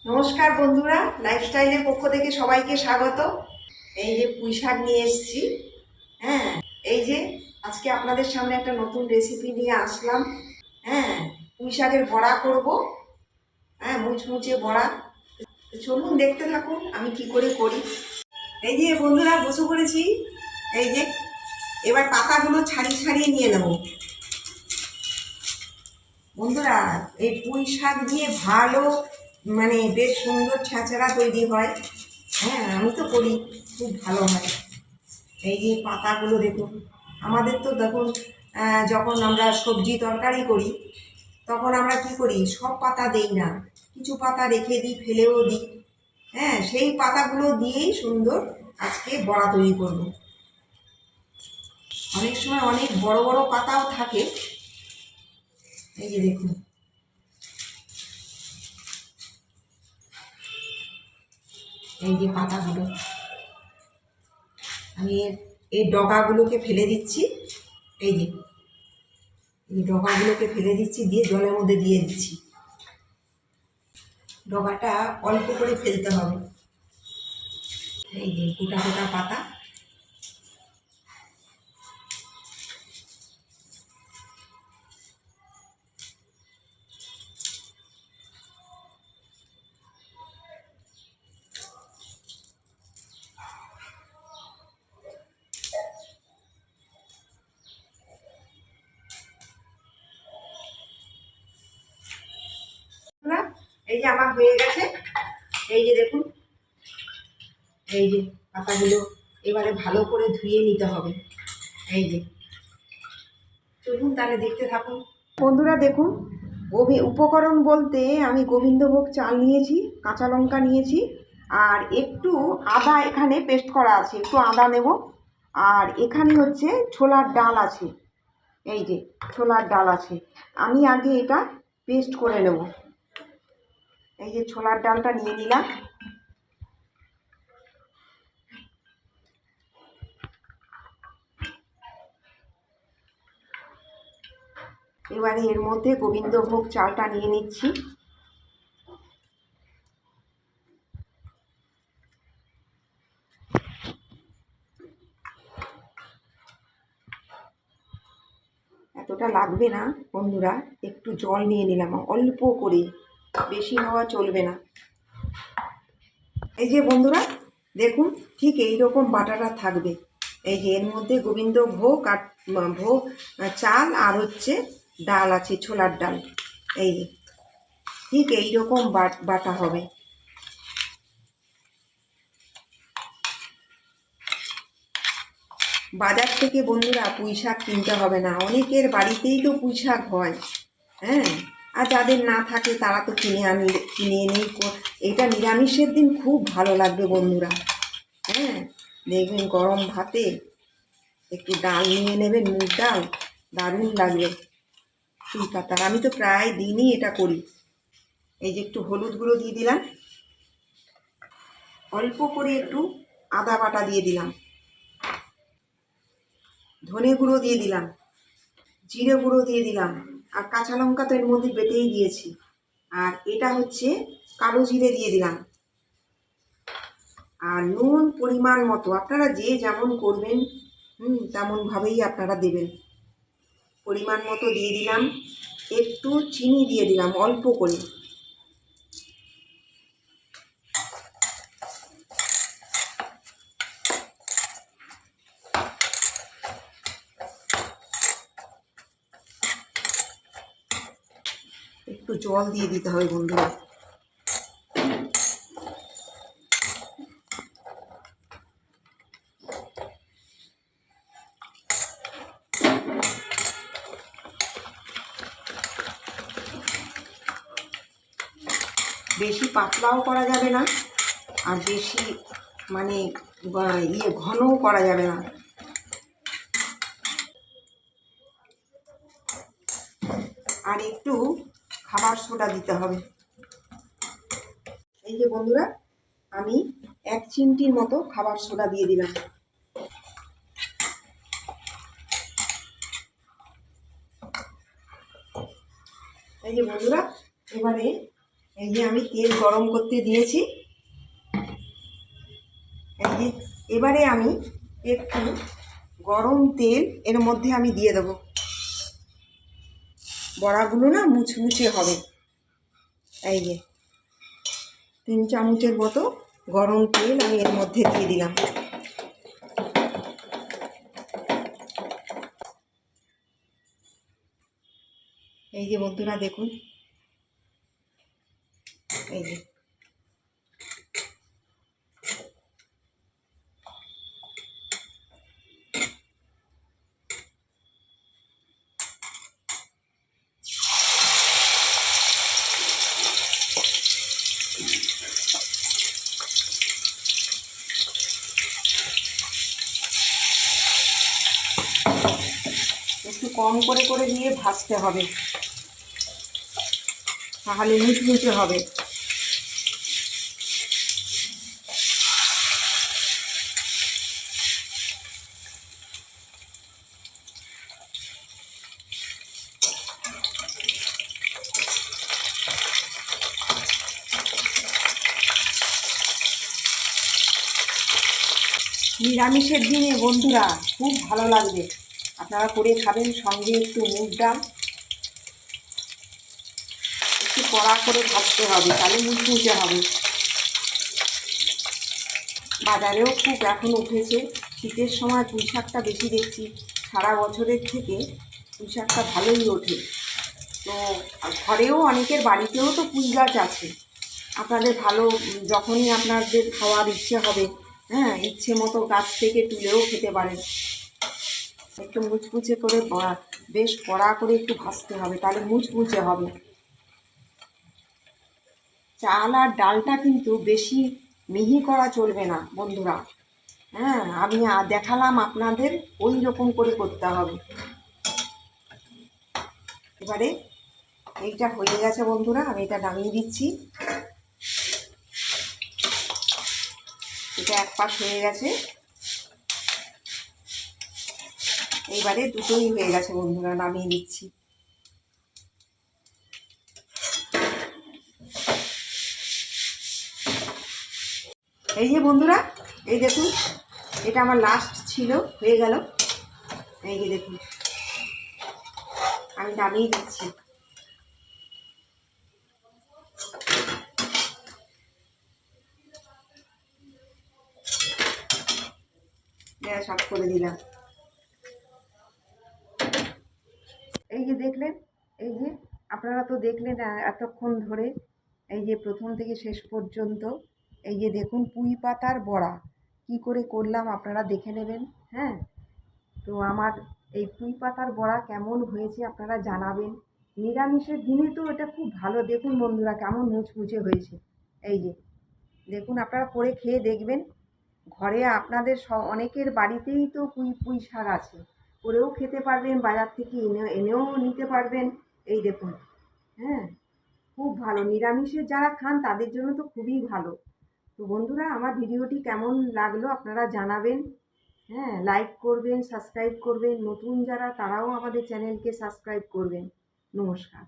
নমস্কার বন্ধুরা, লাইফস্টাইলের পক্ষ থেকে সবাইকে স্বাগত। এই যে পুঁই শাক নিয়ে এসেছি। হ্যাঁ, এই যে আজকে আপনাদের সামনে একটা নতুন রেসিপি নিয়ে আসলাম। হ্যাঁ, পুঁই শাকের বড়া করব। হ্যাঁ, মুচমুচে বড়া। তো চলুন দেখতে থাকুন আমি কি করে করি। এই যে বন্ধুরা বসে পড়েছি। এই যে এবার পাতাগুলো ছাড়িয়ে ছাড়িয়ে নিয়ে নেব। বন্ধুরা, এই পুঁই শাক দিয়ে ভালো বেশ সুন্দর ছেঁচড়া তৈরি হয়। হ্যাঁ, আমি তো করি, খুব ভালো হয়। এই যে পাতাগুলো দেখুন, আমাদের তো দেখুন, যখন আমরা সবজি তরকারি করি তখন আমরা কি করি, সব পাতা দেই না, কিছু পাতা রেখে দিই, ফেলেও দিই। হ্যাঁ, সেই পাতাগুলো দিয়েই সুন্দর আজকে বড়া তৈরি করব। অনেক সময় অনেক বড় বড় পাতাও থাকে। এই যে দেখুন, এই যে পাতাগুলো আমি এই ডগাগুলোকে ফেলে দিচ্ছি। এই যে এই ডগাগুলোকে ফেলে দিচ্ছি, দিয়ে জলের মধ্যে দিয়ে দিচ্ছি। ডগাটা অল্প করে ফেলতে হবে। এই যে গোটা গোটা পাতা। এই যে আমার হয়ে গেছে। এই যে দেখুন, এই যে পাতাগুলো এবারে ভালো করে ধুয়ে নিতে হবে। এই যে চলুন তাহলে দেখতে থাকুন। বন্ধুরা দেখুন, উপকরণ বলতে আমি গোবিন্দভোগ চাল নিয়েছি, কাঁচা লঙ্কা নিয়েছি, আর একটু আদা এখানে পেস্ট করা আছে, একটু আদা নেব। আর এখানে হচ্ছে ছোলার ডাল আছে। এই যে ছোলার ডাল আছে, আমি আগে এটা পেস্ট করে নেব। এই যে ছোলার ডালটা নিয়ে নিলাম। এবারে এর মধ্যে গোবিন্দভোগ চালটা নিয়ে নিচ্ছি। এতটা লাগবে না বন্ধুরা, একটু জল নিয়ে নিলাম অল্প করে, বেশি হওয়া চলবে না। এই যে বন্ধুরা দেখুন, ঠিক এই রকম বাটাটা থাকবে। এই যে এর মধ্যে গোবিন্দভোগ আর ভোগ চাল আর হচ্ছে ডাল আছে, ছোলার ডাল। এই যে ঠিক এইরকম বাটা হবে। বাজার থেকে বন্ধুরা পুঁই শাক কিনতে হবে না, অনেকের বাড়িতেই তো পুঁই শাক হয়। হ্যাঁ, আর যাদের না থাকে তারা তো কিনে এনেই। এটা নিরামিষের দিন খুব ভালো লাগবে বন্ধুরা। হ্যাঁ, দেখবেন গরম ভাতে একটু ডাল নিয়ে নেবেন, মুগ ডাল, দারুণ লাগবে পুঁই পাতার। আমি তো প্রায় দিনই এটা করি। এই যে একটু হলুদ গুঁড়ো দিয়ে দিলাম, অল্প করে একটু আদা বাটা দিয়ে দিলাম, ধনে গুঁড়ো দিয়ে দিলাম, জিরে গুঁড়ো দিয়ে দিলাম, আর কাঁচা লঙ্কা তো এর মধ্যে বেটেই দিয়েছি। আর এটা হচ্ছে কালো জিরে দিয়ে দিলাম। আর নুন পরিমাণ মতো, আপনারা যে যেমন করবেন তেমনভাবেই আপনারা দেবেন। পরিমাণ মতো দিয়ে দিলাম। একটু চিনি দিয়ে দিলাম অল্প করে। একটু জল দিয়ে দিতে হবে বন্ধুরা। বেশি পাতলাও করা যাবে না, আর বেশি ঘনও করা যাবে না। আর একটু খাবার সোডা দিতে হবে। এই যে বন্ধুরা, আমি 1 চিমটির মতো খাবার সোডা দিয়ে দিলাম। এই যে বন্ধুরা, এবারে এই যে আমি তেল গরম করতে দিয়েছি। এই যে এবারে আমি একটু গরম তেল এর মধ্যে আমি দিয়ে দেবো। বড়াগুলো না মুচমুচে হবে। এই যে 3 চামচের মতো গরম তেল আমি এর মধ্যে দিয়ে দিলাম। এই যে বন্ধুরা দেখুন, এই যে একটু কম করে করে দিয়ে ভাজতে হবে, তাহলে মুচমুচে হবে। নিরামিষের দিনে বন্ধুরা খুব ভালো লাগবে, আপনারা করে খাবেন। সঙ্গে একটু মুগ ডাল একটু কড়া করে ভাজতে হবে, তাহলে মুচমুচে হবে। বাজারেও খুব এখন উঠেছে, শীতের সময় পুঁই শাকটা বেশি দেখছি, সারা বছরের থেকে পুঁই শাকটা ভালোই ওঠে। তো ঘরেও অনেকের বাড়িতেও তো পুঁই গাছ আছে। আপনাদের ভালো, যখনই আপনাদের খাওয়ার ইচ্ছে হবে, হ্যাঁ, ইচ্ছে মতো গাছ থেকে তুলেও খেতে পারেন। একটু মুচমুচে করে বেশ কড়া করে একটু ভাজতে হবে, তাহলে মুচমুচে হবে। চাল আর ডালটা কিন্তু বেশি মিহি করা চলবে না বন্ধুরা। হ্যাঁ, আমি দেখালাম আপনাদের, ওই রকম করে করতে হবে। এবারে এইটা হয়ে গেছে বন্ধুরা, আমি এটা নামিয়ে দিচ্ছি। এটা এক পাশ হয়ে গেছে, এইবারে দুটোই হয়ে গেছে বন্ধুরা, নামিয়ে দিচ্ছি। এই যে বন্ধুরা, এই দেখুন, এটা আমার লাস্ট ছিল, হয়ে গেল। এই যে দেখুন, আমি নামিয়ে দিচ্ছি। গ্যাস অফ করে দিলাম। এই যে দেখলেন, এই যে আপনারা তো দেখলেন এতক্ষণ ধরে, এই যে প্রথম থেকে শেষ পর্যন্ত। এই যে দেখুন, পুঁই পাতার বড়া কি করে করলাম আপনারা দেখে নেবেন। হ্যাঁ, তো আমার এই পুঁই পাতার বড়া কেমন হয়েছে আপনারা জানাবেন। নিরামিষের দিনে তো এটা খুব ভালো। দেখুন বন্ধুরা কেমন মুচমুচে হয়েছে। এই যে দেখুন, আপনারা করে খেয়ে দেখবেন। ঘরে আপনাদের অনেকের বাড়িতেই তো পুঁই শাক আছে, করেও খেতে পারবেন, বাজার থেকে এনেও নিতে পারবেন। এই দেখুন, হ্যাঁ, খুব ভালো। নিরামিষের যারা খান তাদের জন্য তো খুবই ভালো। তো বন্ধুরা, আমার ভিডিওটি কেমন লাগলো আপনারা জানাবেন। হ্যাঁ, লাইক করবেন, সাবস্ক্রাইব করবেন, নতুন যারা তারাও আমাদের চ্যানেলকে সাবস্ক্রাইব করবেন। নমস্কার।